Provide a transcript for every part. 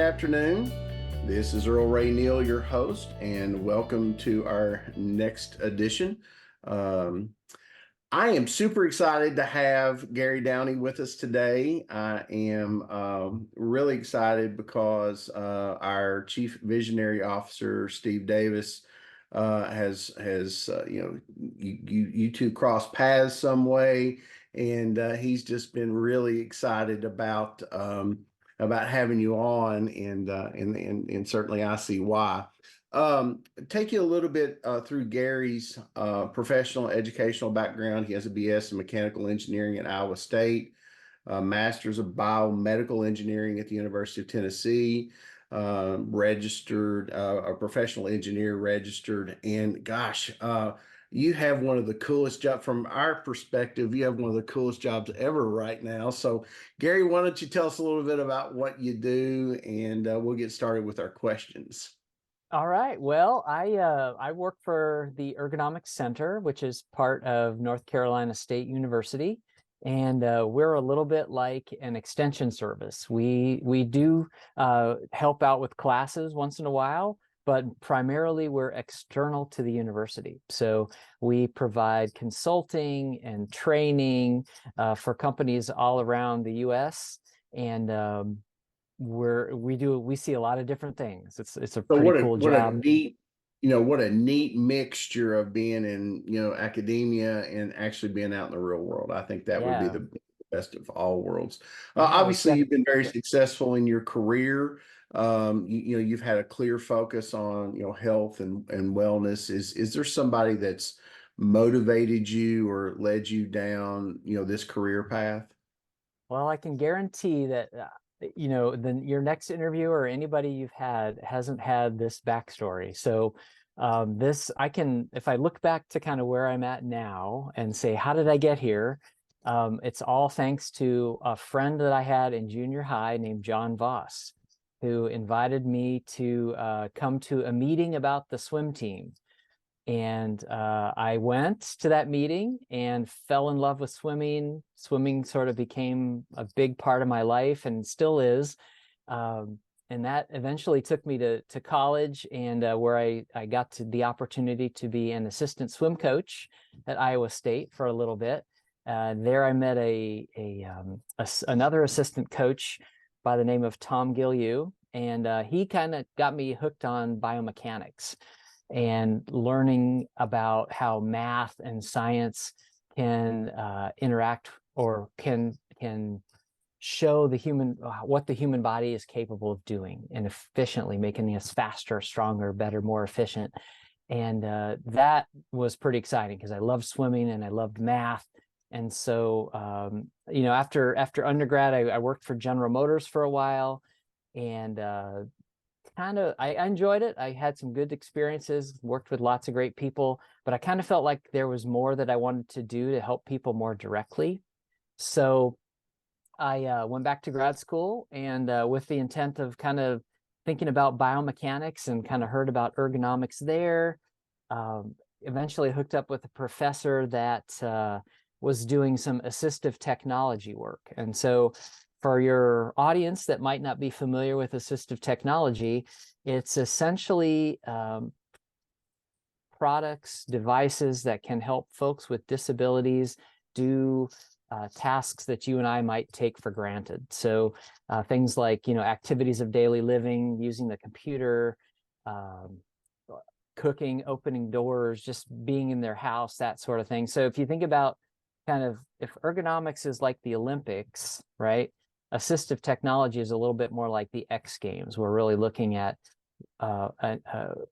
afternoon. This is Earl-Ray Neal, your host, and welcome to our next edition. I am super excited to have Gary Downey with us today. I am really excited because our Chief Visionary Officer, Steve Davis, has you two crossed paths some way, and he's just been really excited about having you on, and certainly I see why. Take you a little bit through Gary's professional educational background. He has a BS in mechanical engineering at Iowa State, a master's of biomedical engineering at the University of Tennessee, registered, a professional engineer registered, and gosh, you have one of the coolest jobs from our perspective. You have one of the coolest jobs ever right now. So Gary, why don't you tell us a little bit about what you do, and we'll get started with our questions. All right. Well, I work for the Ergonomics Center, which is part of North Carolina State University, and we're a little bit like an extension service. We do help out with classes once in a while, but primarily we're external to the university. So we provide consulting and training for companies all around the U.S. and we see a lot of different things. It's a pretty cool job. What a neat mixture of being in, academia and actually being out in the real world. I think that would be Yeah. the best of all worlds. Yeah, Obviously, you've been very successful in your career. You've had a clear focus on, health and wellness. Is there somebody that's motivated you or led you down, this career path? Well, I can guarantee that then your next interview or anybody you've had hasn't had this backstory. So this, if I look back to kind of where I'm at now and say, how did I get here? It's all thanks to a friend that I had in junior high named John Voss, who invited me to come to a meeting about the swim team. And I went to that meeting and fell in love with swimming. Swimming sort of became a big part of my life and still is. And that eventually took me to college, and where I got to the opportunity to be an assistant swim coach at Iowa State for a little bit. There I met another assistant coach by the name of Tom Gillieu, and he kind of got me hooked on biomechanics and learning about how math and science can interact or can show what the human body is capable of doing and efficiently, making us faster, stronger, better, more efficient. And that was pretty exciting because I loved swimming and I loved math. And so, after undergrad, I worked for General Motors for a while, and I enjoyed it. I had some good experiences, worked with lots of great people, but I kind of felt like there was more that I wanted to do to help people more directly. So I went back to grad school, and with the intent of kind of thinking about biomechanics, and kind of heard about ergonomics there. Eventually hooked up with a professor that was doing some assistive technology work. And so for your audience that might not be familiar with assistive technology, it's essentially products, devices that can help folks with disabilities do tasks that you and I might take for granted. So things like, activities of daily living, using the computer, cooking, opening doors, just being in their house, that sort of thing. So if you think about if ergonomics is like the Olympics, right? Assistive technology is a little bit more like the X Games. We're really looking at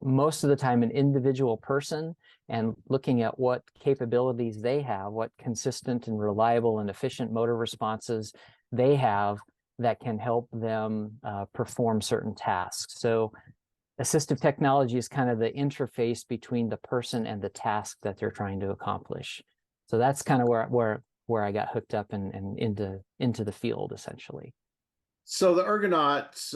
most of the time an individual person and looking at what capabilities they have, what consistent and reliable and efficient motor responses they have that can help them perform certain tasks. So assistive technology is kind of the interface between the person and the task that they're trying to accomplish. So that's kind of where I got hooked up and into the field, essentially. So the Ergonauts,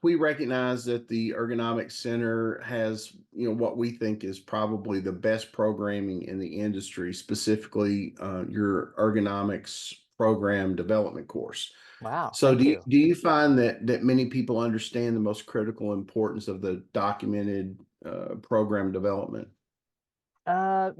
we recognize that the Ergonomic Center has, what we think is probably the best programming in the industry, specifically your ergonomics Program Development course. Wow, So thank you. do you find that many people understand the most critical importance of the documented program development? Well,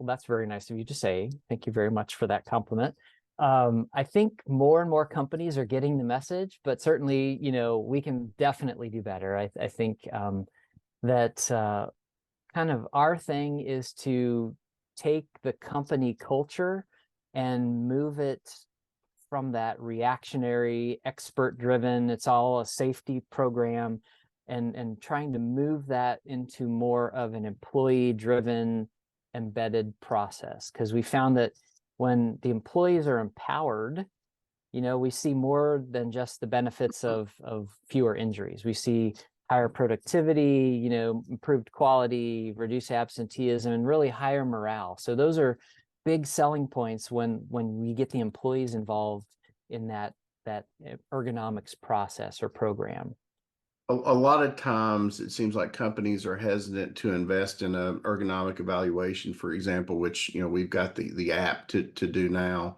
that's very nice of you to say. Thank you very much for that compliment. I think more and more companies are getting the message, but certainly, we can definitely do better. I think that kind of our thing is to take the company culture and move it from that reactionary, expert driven, it's all a safety program, and trying to move that into more of an employee driven embedded process. Because we found that when the employees are empowered, we see more than just the benefits of fewer injuries. We see higher productivity, improved quality, reduced absenteeism, and really higher morale. So those are big selling points when we get the employees involved in that ergonomics process or program. A lot of times it seems like companies are hesitant to invest in an ergonomic evaluation, for example, which we've got the app to do now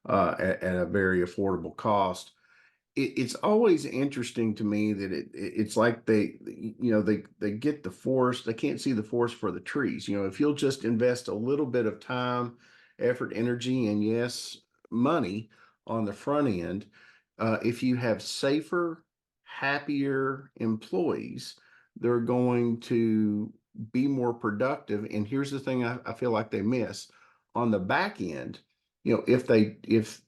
at a very affordable cost. It's always interesting to me that it's like they get the forest, they can't see the forest for the trees. If you'll just invest a little bit of time, effort, energy, and yes, money on the front end, if you have safer, happier employees, they're going to be more productive. And here's the thing I feel like they miss on the back end. If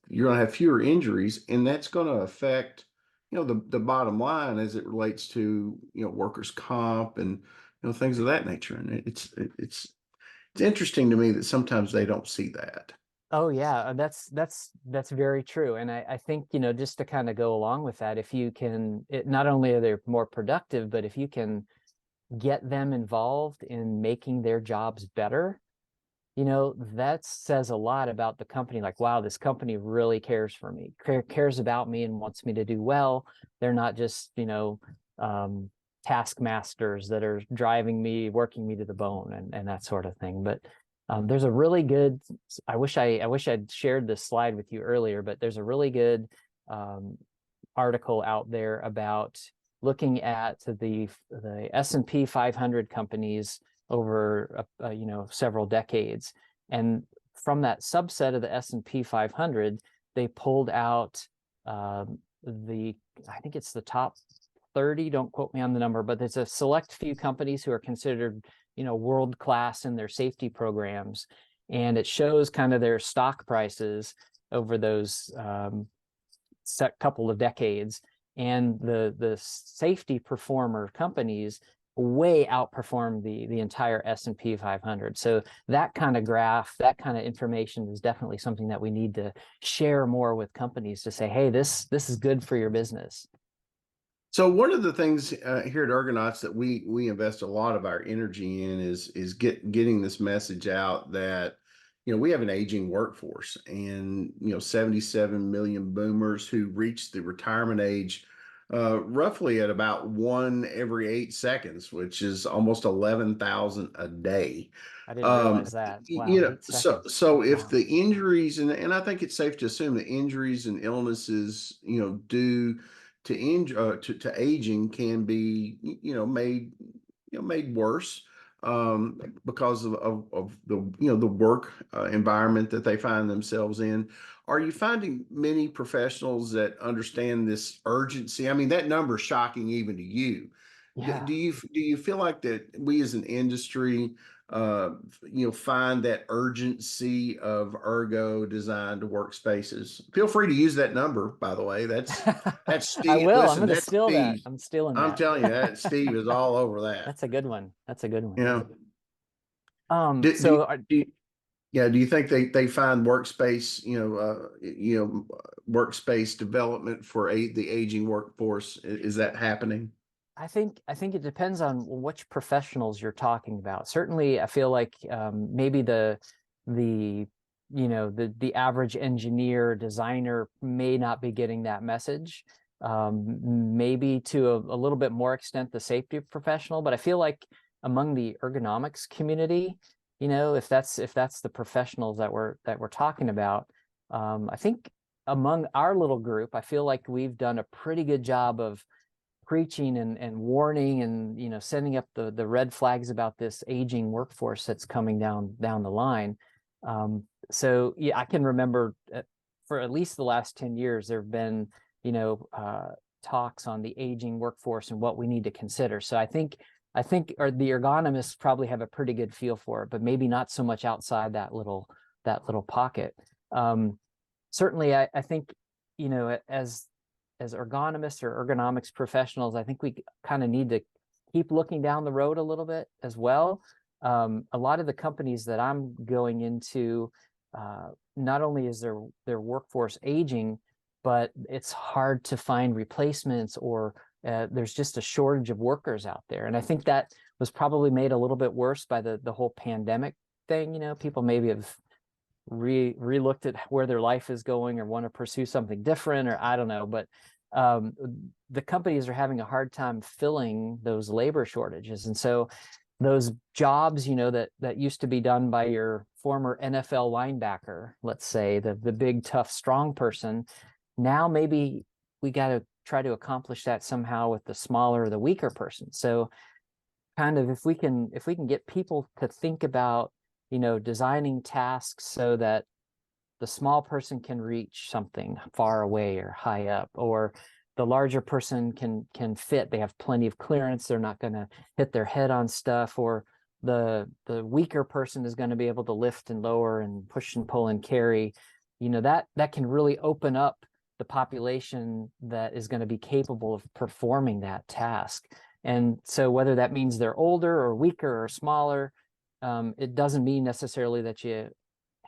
you're going to have fewer injuries, and that's going to affect the bottom line as it relates to workers' comp and things of that nature. And it's interesting to me that sometimes they don't see that. Oh yeah, that's very true. And I think, just to kind of go along with that, if you can, not only are they more productive, but if you can get them involved in making their jobs better, that says a lot about the company. Like, wow, this company really cares for me, cares about me and wants me to do well. They're not just, taskmasters that are driving me, working me to the bone and that sort of thing. But there's a really good, I wish I'd shared this slide with you earlier, but there's a really good article out there about looking at the S&P 500 companies over several decades, and from that subset of the S&P 500, they pulled out I think it's the top 30. Don't quote me on the number, but there's a select few companies who are considered world class in their safety programs, and it shows kind of their stock prices over those set couple of decades, and the safety performer companies way outperform the entire S&P 500. So that kind of graph, that kind of information is definitely something that we need to share more with companies to say, hey, this is good for your business. So one of the things here at Ergonauts that we invest a lot of our energy in is getting this message out that we have an aging workforce, and 77 million boomers who reach the retirement age roughly at about one every 8 seconds, which is almost 11,000 a day. I didn't realize that. Wow, 8 seconds. So if Wow. the injuries, and I think it's safe to assume that injuries and illnesses, due to aging can be, made worse because of the the work environment that they find themselves in. Are you finding many professionals that understand this urgency? I mean, that number is shocking even to you. Yeah. Do you feel like that we as an industry find that urgency of ergo designed workspaces? Feel free to use that number, by the way. That's I Steve. will. I'm Listen, going to that's steal that. Steve. I'm stealing I'm that. telling you that Steve is all over that. That's a good one. That's a good one. Yeah. Um, Do, do, so do you, yeah, do you think they find workspace, workspace development for the aging workforce? Is that happening? I think it depends on which professionals you're talking about. Certainly, I feel like maybe the the average engineer designer may not be getting that message. Maybe to a little bit more extent the safety professional, but I feel like among the ergonomics community, if that's the professionals that we're talking about, I think among our little group, I feel like we've done a pretty good job of preaching and warning and, you know, sending up the red flags about this aging workforce that's coming down the line. So yeah, I can remember for at least the last 10 years, there have been, you know, talks on the aging workforce and what we need to consider. So I think or the ergonomists probably have a pretty good feel for it, but maybe not so much outside that little pocket. Certainly, I think, you know, as ergonomists or ergonomics professionals, I think we kind of need to keep looking down the road a little bit as well. A lot of the companies that I'm going into, not only is their workforce aging, but it's hard to find replacements, or there's just a shortage of workers out there. And I think that was probably made a little bit worse by the whole pandemic thing. You know, people maybe have re-looked at where their life is going or want to pursue something different, or I don't know, but the companies are having a hard time filling those labor shortages. And so those jobs, you know, that used to be done by your former NFL linebacker, let's say, the big, tough, strong person, now maybe we got to try to accomplish that somehow with the smaller, the weaker person. So kind of if we can get people to think about, you know, designing tasks so that the small person can reach something far away or high up, or the larger person can fit, they have plenty of clearance, they're not going to hit their head on stuff, or the weaker person is going to be able to lift and lower and push and pull and carry, you know, that can really open up the population that is going to be capable of performing that task. And so whether that means they're older or weaker or smaller, it doesn't mean necessarily that you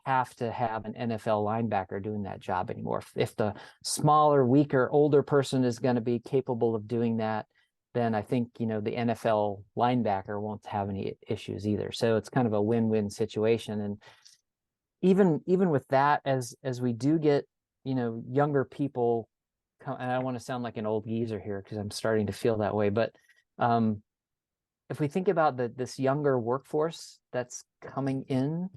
have to have an NFL linebacker doing that job anymore. If the smaller, weaker, older person is going to be capable of doing that, then I think, you know, the NFL linebacker won't have any issues either. So it's kind of a win-win situation. And even with that, as we do get, you know, younger people come, and I don't want to sound like an old geezer here because I'm starting to feel that way, but if we think about this younger workforce that's coming in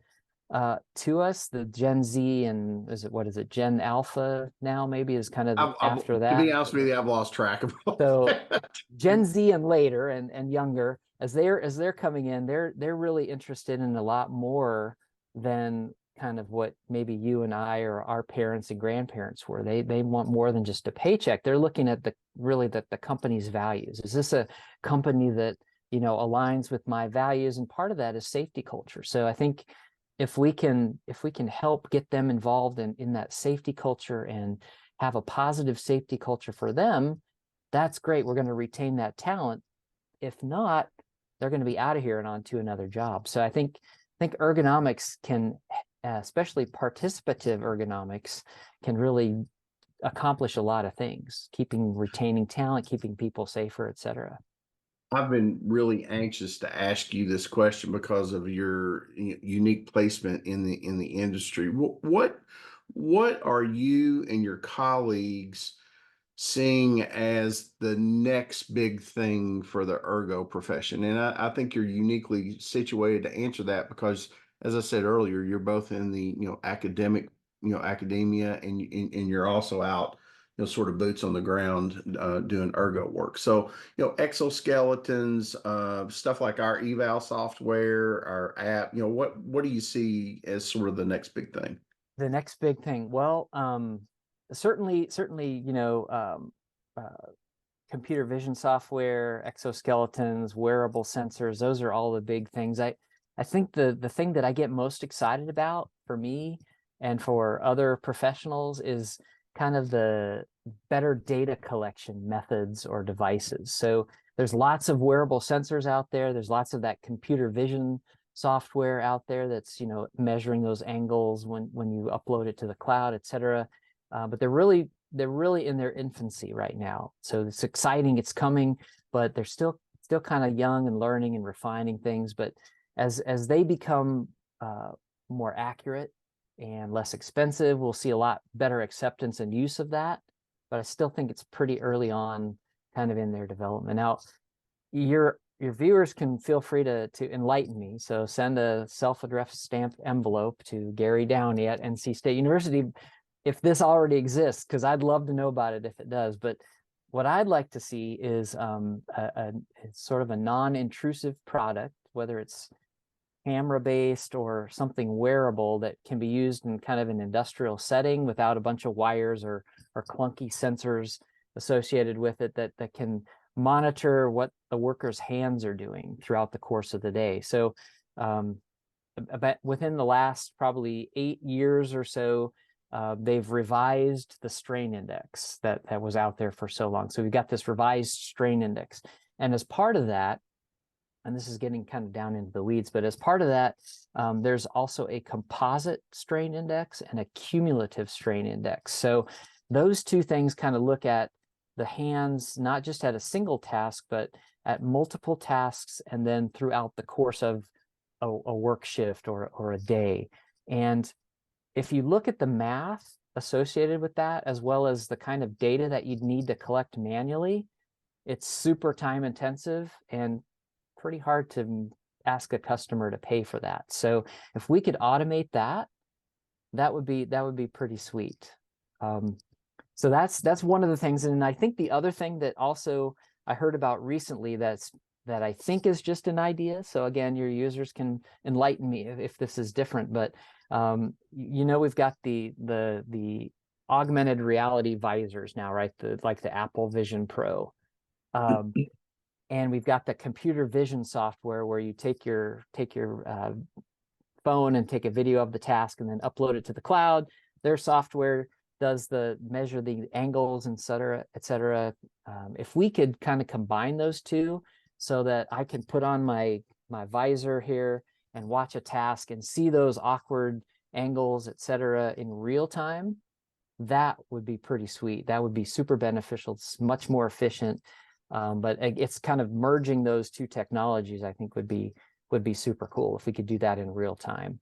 to us, the Gen Z, and what is it, Gen Alpha now maybe is kind of after that. To be honest with you, I've lost track of all So that. Gen Z and later and younger, as they're coming in, they're really interested in a lot more than kind of what maybe you and I or our parents and grandparents were. They want more than just a paycheck. They're looking at the company's values. Is this a company that, you know, aligns with my values? And part of that is safety culture. So I think if we can help get them involved in that safety culture and have a positive safety culture for them, that's great. We're going to retain that talent. If not, they're going to be out of here and on to another job. So I think ergonomics can, especially participative ergonomics, can really accomplish a lot of things, retaining talent, keeping people safer, et cetera. I've been really anxious to ask you this question because of your unique placement in the industry. What are you and your colleagues seeing as the next big thing for the ergo profession? And I think you're uniquely situated to answer that because, as I said earlier, you're both in the academia, and you're also out, sort of boots on the ground, doing ergo work. So, exoskeletons, stuff like our eval software, our app, what do you see as sort of the next big thing? The next big thing, well, certainly, computer vision software, exoskeletons, wearable sensors, those are all the big things. I think the thing that I get most excited about for me and for other professionals is kind of the better data collection methods or devices. So there's lots of wearable sensors out there. There's lots of that computer vision software out there that's, measuring those angles when you upload it to the cloud, et cetera. But they're really in their infancy right now. So it's exciting, it's coming, but they're still kind of young and learning and refining things. But as they become more accurate and less expensive, we'll see a lot better acceptance and use of that. But I still think it's pretty early on kind of in their development. Now, your viewers can feel free to enlighten me. So send a self-addressed stamped envelope to Gary Downey at NC State University if this already exists, because I'd love to know about it if it does. But what I'd like to see is it's sort of a non-intrusive product, whether it's camera-based or something wearable that can be used in kind of an industrial setting without a bunch of wires or clunky sensors associated with it, that can monitor what the worker's hands are doing throughout the course of the day. So about within the last probably 8 years or so, they've revised the strain index that was out there for so long. So we've got this revised strain index. And as part of that, and this is getting kind of down into the weeds, but as part of that, there's also a composite strain index and a cumulative strain index. So those two things kind of look at the hands, not just at a single task, but at multiple tasks, and then throughout the course of a work shift or a day. And if you look at the math associated with that, as well as the kind of data that you'd need to collect manually, it's super time intensive and pretty hard to ask a customer to pay for that. So if we could automate that, that would be pretty sweet. So that's one of the things. And I think the other thing that also I heard about recently that I think is just an idea. So again, your users can enlighten me if this is different, but we've got the augmented reality visors now, right? Like the Apple Vision Pro. And we've got the computer vision software where you take your phone and take a video of the task and then upload it to the cloud. Their software does measure the angles, et cetera, et cetera. If we could kind of combine those two so that I can put on my visor here and watch a task and see those awkward angles, et cetera, in real time, that would be pretty sweet. That would be super beneficial. It's much more efficient. But it's kind of merging those two technologies, I think would be super cool if we could do that in real time.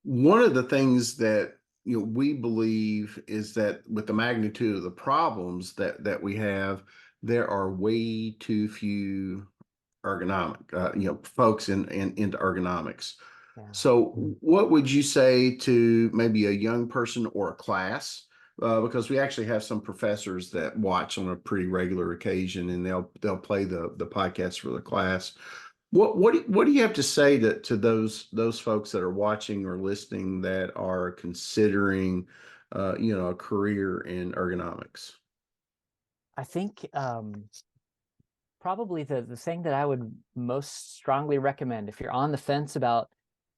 One of the things that we believe is that with the magnitude of the problems that we have, there are way too few ergonomic folks into ergonomics. Yeah. So what would you say to maybe a young person or a class? Because we actually have some professors that watch on a pretty regular occasion, and they'll play the podcast for the class. What do you have to say to those folks that are watching or listening that are considering a career in ergonomics? I think probably the thing that I would most strongly recommend, if you're on the fence about,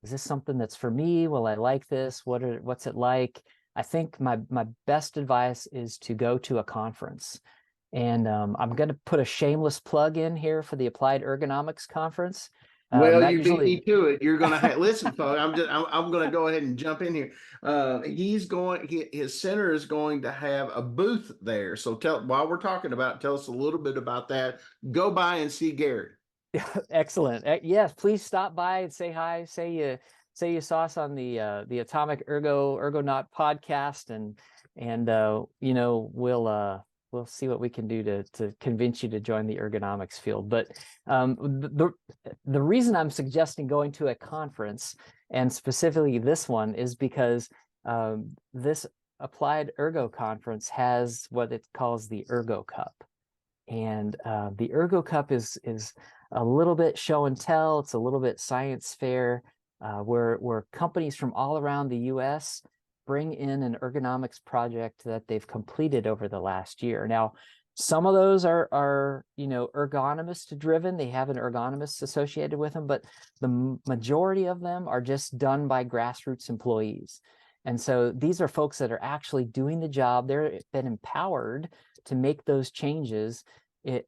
is this something that's for me? Will I like this? What's it like? I think my best advice is to go to a conference. And I'm going to put a shameless plug in here for the Applied Ergonomics Conference. Well, you beat me to it. You're going to listen, folks. I'm going to go ahead and jump in here. His center is going to have a booth there. So while we're talking about, tell us a little bit about that. Go by and see Gary. Excellent. Yes, please stop by and say hi. Say you saw us on the AtomicErgo Ergonaut podcast, and we'll see what we can do to convince you to join the ergonomics field. But the reason I'm suggesting going to a conference, and specifically this one, is because this Applied Ergo conference has what it calls the Ergo Cup. And the Ergo Cup is a little bit show and tell. It's a little bit science fair, where companies from all around the US bring in an ergonomics project that they've completed over the last year. Now, some of those are ergonomist driven. They have an ergonomist associated with them, but the majority of them are just done by grassroots employees. And so these are folks that are actually doing the job. They've been empowered to make those changes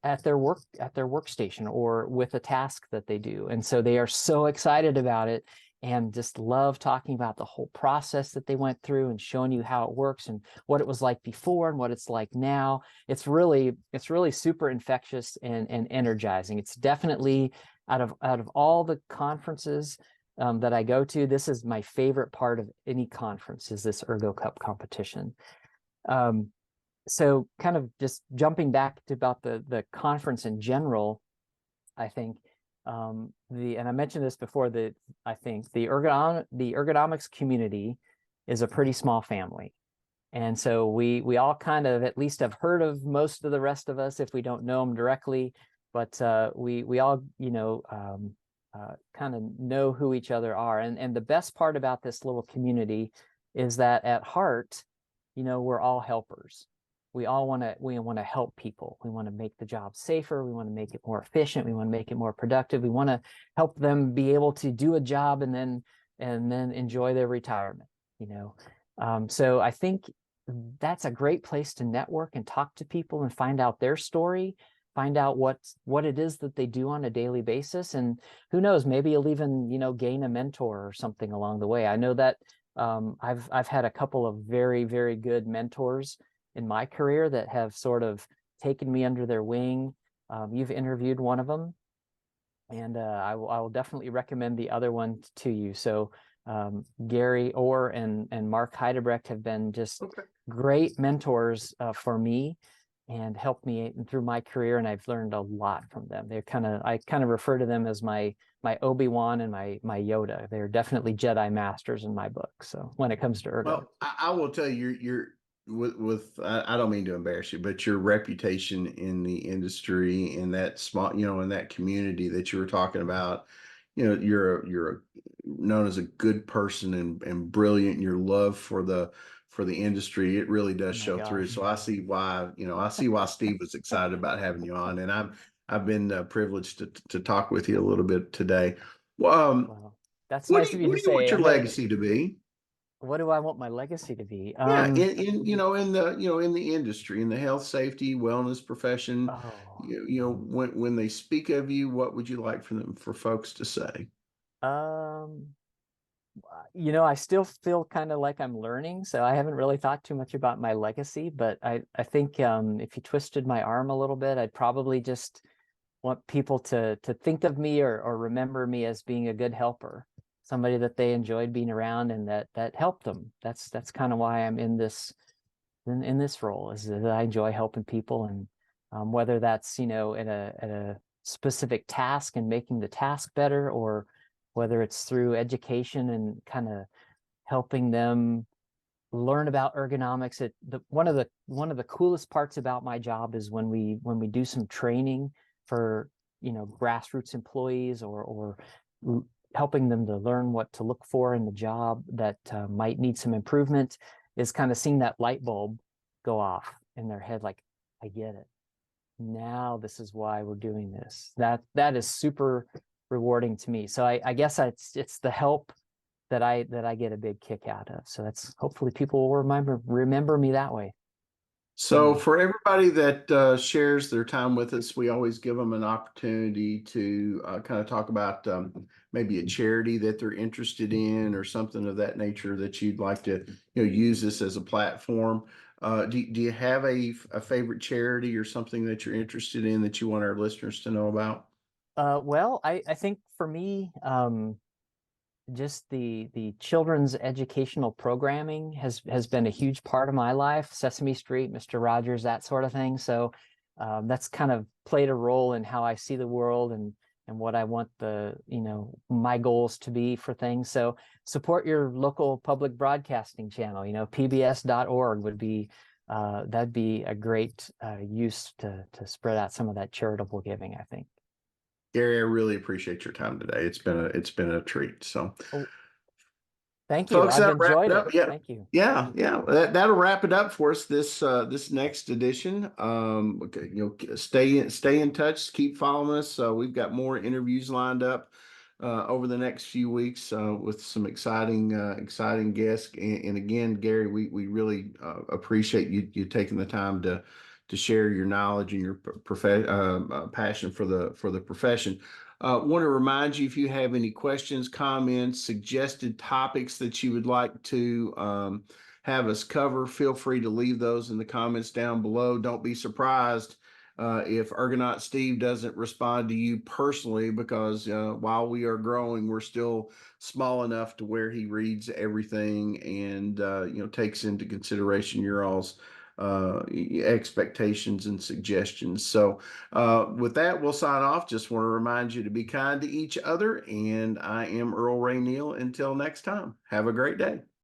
at their workstation or with a task that they do. And so they are so excited about it and just love talking about the whole process that they went through and showing you how it works and what it was like before and what it's like now. It's really super infectious and energizing. It's definitely out of all the conferences that I go to, this is my favorite part of any conference, is this Ergo Cup competition. So kind of just jumping back to about the conference in general, I think and I mentioned this before, that I think the ergonomics community is a pretty small family. And so we all kind of at least have heard of most of the rest of us if we don't know them directly, but we all, kind of know who each other are. And the best part about this little community is that at heart, we're all helpers. We want to help people. We want to make the job safer. We want to make it more efficient. We want to make it more productive. We want to help them be able to do a job and then enjoy their retirement. So I think that's a great place to network and talk to people and find out their story, find out what it is that they do on a daily basis. And who knows, maybe you'll even, gain a mentor or something along the way. I know that I've had a couple of very, very good mentors in my career that have sort of taken me under their wing. You've interviewed one of them, and I will definitely recommend the other one to you. So Gary Orr and Mark Heidebrecht have been just great mentors for me and helped me through my career, and I've learned a lot from them. I kind of refer to them as my Obi-Wan and my Yoda. They're definitely Jedi masters in my book. So when it comes to ergo. Well, I will tell you, you're with I don't mean to embarrass you, but your reputation in the industry, in that small, in that community that you were talking about, you're known as a good person and brilliant. Your love for the industry, it really does Oh my show through. gosh. So I see why Steve was excited about having you on, and I've been privileged to talk with you a little bit today. Well, Wow. That's nice of you what to do you want say. your legacy to be? What do I want my legacy to be? Yeah, in in the industry, in the health, safety, wellness profession, Oh, when they speak of you, what would you like for folks to say? um, I still feel kind of like I'm learning, so I haven't really thought too much about my legacy, but I think if you twisted my arm a little bit, I'd probably just want people to think of me or remember me as being a good helper, somebody that they enjoyed being around and that helped them. That's kind of why I'm in this role, is that I enjoy helping people, and whether that's at a specific task and making the task better, or whether it's through education and kind of helping them learn about ergonomics. One of the coolest parts about my job is when we do some training for grassroots employees, or helping them to learn what to look for in the job that might need some improvement, is kind of seeing that light bulb go off in their head, like, I get it now, this is why we're doing this. That is super rewarding to me. So I guess it's the help that I get a big kick out of. So that's, hopefully people will remember me that way. So for everybody that shares their time with us, we always give them an opportunity to kind of talk about maybe a charity that they're interested in, or something of that nature that you'd like to use this as a platform. Do you have a favorite charity or something that you're interested in that you want our listeners to know about? Well, I think for me, just the children's educational programming has been a huge part of my life. Sesame Street, Mr. Rogers, that sort of thing. So that's kind of played a role in how I see the world, and what I want my goals to be for things. So support your local public broadcasting channel. PBS.org would be that'd be a great use to spread out some of that charitable giving, I think. Gary, I really appreciate your time today. It's been a treat. So, Oh, thank you. folks, I've that wrap it enjoyed it. up. Yeah, Thank you. yeah. That'll wrap it up for us this next edition. Okay, stay in touch. Keep following us. We've got more interviews lined up over the next few weeks with some exciting guests. And again, Gary, we really appreciate you taking the time to share your knowledge and your passion for the profession. Want to remind you, if you have any questions, comments, suggested topics that you would like to have us cover, feel free to leave those in the comments down below. Don't be surprised if Ergonaut Steve doesn't respond to you personally, because while we are growing, we're still small enough to where he reads everything and takes into consideration your all's expectations and suggestions. So, with that, we'll sign off. Just want to remind you to be kind to each other. And I am Earl-Ray Neal. Until next time, have a great day.